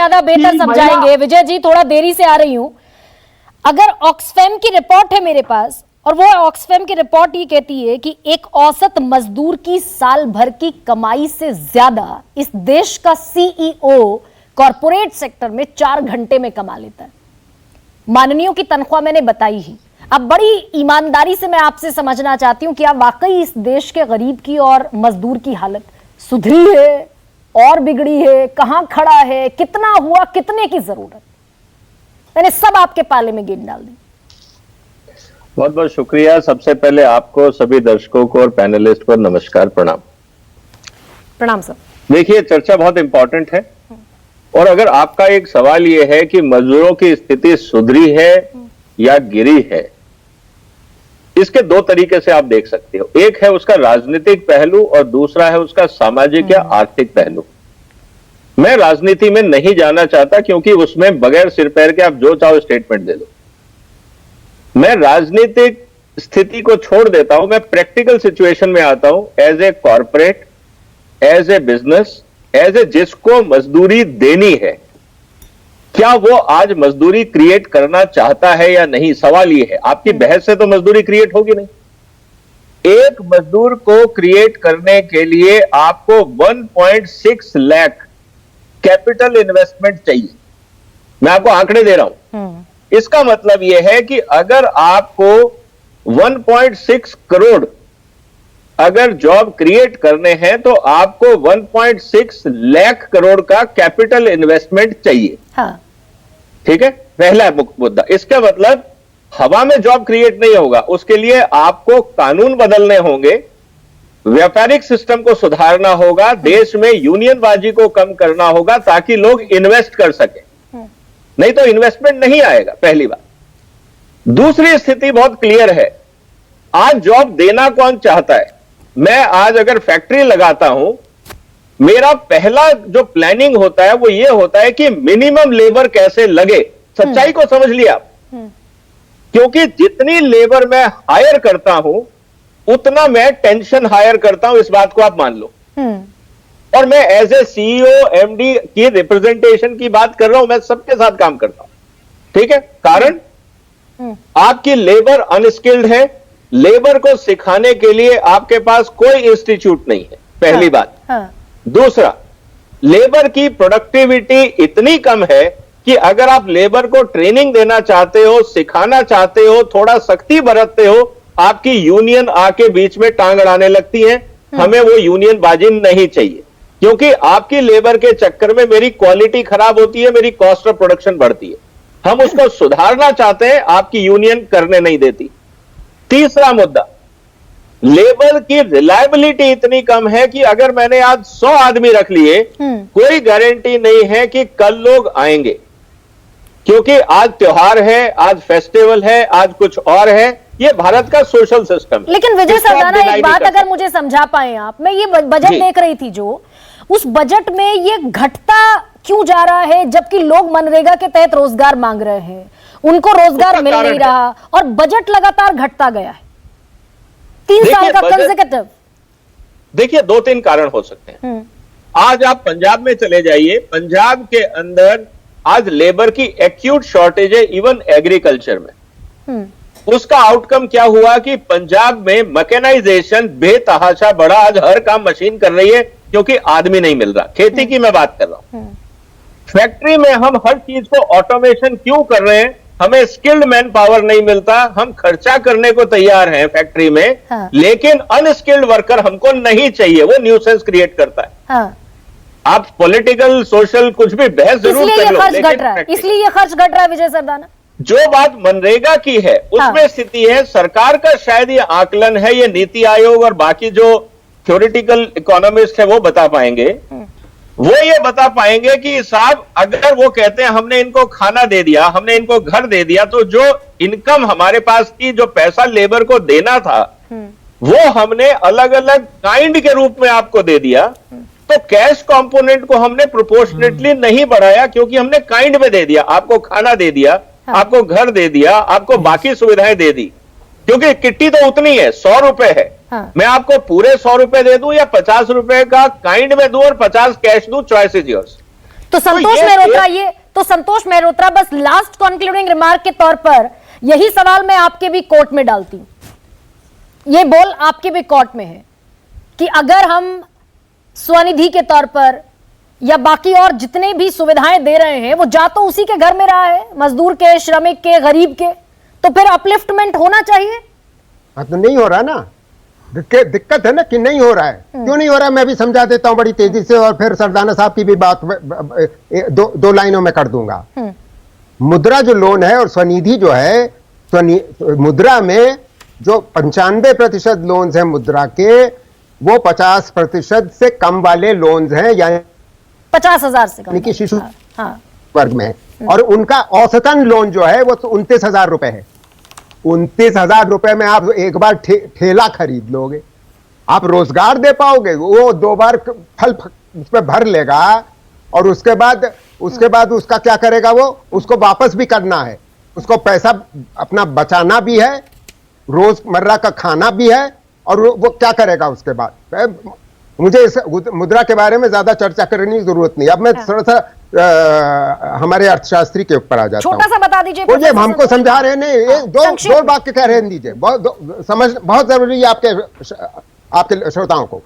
ज्यादा बेहतर समझाएंगे। विजय जी, थोड़ा देरी से आ रही हूं। अगर ऑक्सफैम की रिपोर्ट है मेरे पास, और वो ऑक्सफैम की रिपोर्ट ये कहती है कि एक औसत मजदूर की साल भर की कमाई से ज्यादा इस देश का सीईओ कॉर्पोरेट सेक्टर में 4 घंटे में कमा लेता है। माननीयों की तनख्वाह मैंने बताई ही। अब बड़ी ईमानदारी से मैं आपसे समझना चाहती हूं कि आप वाकई इस देश के गरीब की और मजदूर की हालत सुधरी है और बिगड़ी है, कहां खड़ा है, कितना हुआ, कितने की जरूरत, मैंने सब आपके पाले में गेंद डाल दी। बहुत बहुत शुक्रिया। सबसे पहले आपको, सभी दर्शकों को और पैनलिस्ट को नमस्कार, प्रणाम। प्रणाम सर। देखिए, चर्चा बहुत इंपॉर्टेंट है और अगर आपका एक सवाल यह है कि मजदूरों की स्थिति सुधरी है या गिरी है, इसके दो तरीके से आप देख सकते हो। एक है उसका राजनीतिक पहलू और दूसरा है उसका सामाजिक या आर्थिक पहलू। मैं राजनीति में नहीं जाना चाहता क्योंकि उसमें बगैर सिर पैर के आप जो चाहो स्टेटमेंट दे दो। मैं राजनीतिक स्थिति को छोड़ देता हूं, मैं प्रैक्टिकल सिचुएशन में आता हूं। As a corporate, as a business, as a जिसको मजदूरी देनी है, क्या वो आज मजदूरी क्रिएट करना चाहता है या नहीं? सवाल ये है। आपकी बहस से तो मजदूरी क्रिएट होगी नहीं। एक मजदूर को क्रिएट करने के लिए आपको 1.6 लाख कैपिटल इन्वेस्टमेंट चाहिए। मैं आपको आंकड़े दे रहा हूं। इसका मतलब यह है कि अगर आपको 1.6 करोड़ अगर जॉब क्रिएट करने हैं तो आपको 1.6 लाख करोड़ का कैपिटल इन्वेस्टमेंट चाहिए। हाँ। ठीक है, पहला मुद्दा। इसका मतलब हवा में जॉब क्रिएट नहीं होगा, उसके लिए आपको कानून बदलने होंगे, व्यापारिक सिस्टम को सुधारना होगा, देश में यूनियनबाजी को कम करना होगा ताकि लोग इन्वेस्ट कर सके। नहीं तो इन्वेस्टमेंट नहीं आएगा, पहली बात। दूसरी स्थिति बहुत क्लियर है। आज जॉब देना कौन चाहता है? मैं आज अगर फैक्ट्री लगाता हूं, मेरा पहला जो प्लानिंग होता है वो ये होता है कि मिनिमम लेबर कैसे लगे। सच्चाई को समझ लिया आप। क्योंकि जितनी लेबर मैं हायर करता हूं उतना मैं टेंशन हायर करता हूं, इस बात को आप मान लो। और मैं एज ए सीईओ, एमडी की रिप्रेजेंटेशन की बात कर रहा हूं, मैं सबके साथ काम करता हूं। ठीक है, कारण आपकी लेबर अनस्किल्ड है, लेबर को सिखाने के लिए आपके पास कोई इंस्टीट्यूट नहीं है, पहली बात। दूसरा, लेबर की प्रोडक्टिविटी इतनी कम है कि अगर आप लेबर को ट्रेनिंग देना चाहते हो, सिखाना चाहते हो, थोड़ा सख्ती बरतते हो, आपकी यूनियन आके बीच में टांग अड़ाने लगती है। हमें वो यूनियन बाजी नहीं चाहिए, क्योंकि आपकी लेबर के चक्कर में मेरी क्वालिटी खराब होती है, मेरी कॉस्ट ऑफ प्रोडक्शन बढ़ती है। हम उसको सुधारना चाहते हैं, आपकी यूनियन करने नहीं देती। तीसरा मुद्दा, लेबर की रिलायबिलिटी इतनी कम है कि अगर मैंने आज 100 आदमी रख लिए, कोई गारंटी नहीं है कि कल लोग आएंगे, क्योंकि आज त्योहार है, आज फेस्टिवल है, आज कुछ और है। ये भारत का सोशल सिस्टम है। लेकिन विजय सरदाना, एक बात अगर मुझे समझा पाए आप, मैं ये बजट देख रही थी, जो उस बजट में ये घटता क्यों जा रहा है जबकि लोग मनरेगा के तहत रोजगार मांग रहे हैं, उनको रोजगार मिल नहीं रहा और बजट लगातार घटता गया है 3 साल का कंसेक्यूटिव। देखिए, 2-3 कारण हो सकते हैं। आज आप पंजाब में चले जाइए, पंजाब के अंदर आज लेबर की एक्यूट शॉर्टेज है, इवन एग्रीकल्चर में। उसका आउटकम क्या हुआ कि पंजाब में मैकेनाइजेशन बेतहाशा बढ़ा। आज हर काम मशीन कर रही है क्योंकि आदमी नहीं मिल रहा। खेती की मैं बात कर रहा हूं। फैक्ट्री में हम हर चीज को ऑटोमेशन क्यों कर रहे हैं? हमें स्किल्ड मैन पावर नहीं मिलता। हम खर्चा करने को तैयार हैं फैक्ट्री में, लेकिन अनस्किल्ड वर्कर हमको नहीं चाहिए। वो न्यूसेंस क्रिएट करता है। आप पॉलिटिकल, सोशल कुछ भी बहस जरूर कर लो, इसलिए ये खर्च घट रहा है। विजय सरदाना, जो बात मनरेगा की है उसमें स्थिति है, सरकार का शायद ये आकलन है, ये नीति आयोग और बाकी जो थ्योरेटिकल इकोनॉमिस्ट है वो बता पाएंगे। वो ये बता पाएंगे कि साहब, अगर वो कहते हैं हमने इनको खाना दे दिया, हमने इनको घर दे दिया, तो जो इनकम हमारे पास की, जो पैसा लेबर को देना था, वो हमने अलग अलग काइंड के रूप में आपको दे दिया। तो कैश कंपोनेंट को हमने प्रोपोर्शनेटली नहीं बढ़ाया, क्योंकि हमने काइंड में दे दिया। आपको खाना दे दिया, आपको घर दे दिया, आपको बाकी सुविधाएं दे दी, क्योंकि किट्टी तो उतनी है, 100 रुपए है। मैं आपको पूरे 100 रुपए दे दूं या 50 रुपए का काइंड में दूं और 50 कैश दूं, चॉइस इज योर्स। तो संतोष मेहरोत्रा बस लास्ट कंक्लूडिंग रिमार्क के तौर पर यही सवाल मैं आपके भी कोर्ट में डालती हूं, ये बोल आपके भी कोर्ट में है कि अगर हम स्वनिधि के तौर पर या बाकी और जितने भी सुविधाएं दे रहे हैं वो जा तो उसी के घर में रहा है, मजदूर के, श्रमिक के, गरीब के, तो फिर अपलिफ्टमेंट होना चाहिए। तो नहीं हो रहा ना, दिक्कत है ना कि नहीं हो रहा है। क्यों नहीं हो रहा है मैं भी समझा देता हूं बड़ी तेजी से, और फिर सरदाना साहब की भी बात दो लाइनों में कर दूंगा। मुद्रा जो लोन है और स्वनिधि जो है, मुद्रा में जो 95% लोन्स हैं मुद्रा के, वो 50% से कम वाले लोन्स हैं, यानी 50,000 से कम कि शिशु हाँ। वर्ग में है। और उनका औसतन लोन जो है वो 29,000 रुपए है। 29,000 रुपए में आप एक बार ठेला खरीद लोगे, आप रोजगार दे पाओगे? वो 2 बार फल उस पर भर लेगा, और उसके बाद उसका क्या करेगा? वो उसको वापस भी करना है, उसको पैसा अपना बचाना भी है, रोजमर्रा का खाना भी है, और वो क्या करेगा उसके बाद? मुझे इस मुद्रा के बारे में ज्यादा चर्चा करने की जरूरत नहीं। अब मैं थोड़ा सा हमारे अर्थशास्त्री के ऊपर आ जाता हूं। छोटा सा बता दीजिए। वो ये हमको समझा रहे नहीं, दो वाक्य कह रहे दीजिए, समझ बहुत जरूरी है आपके श्रोताओं को।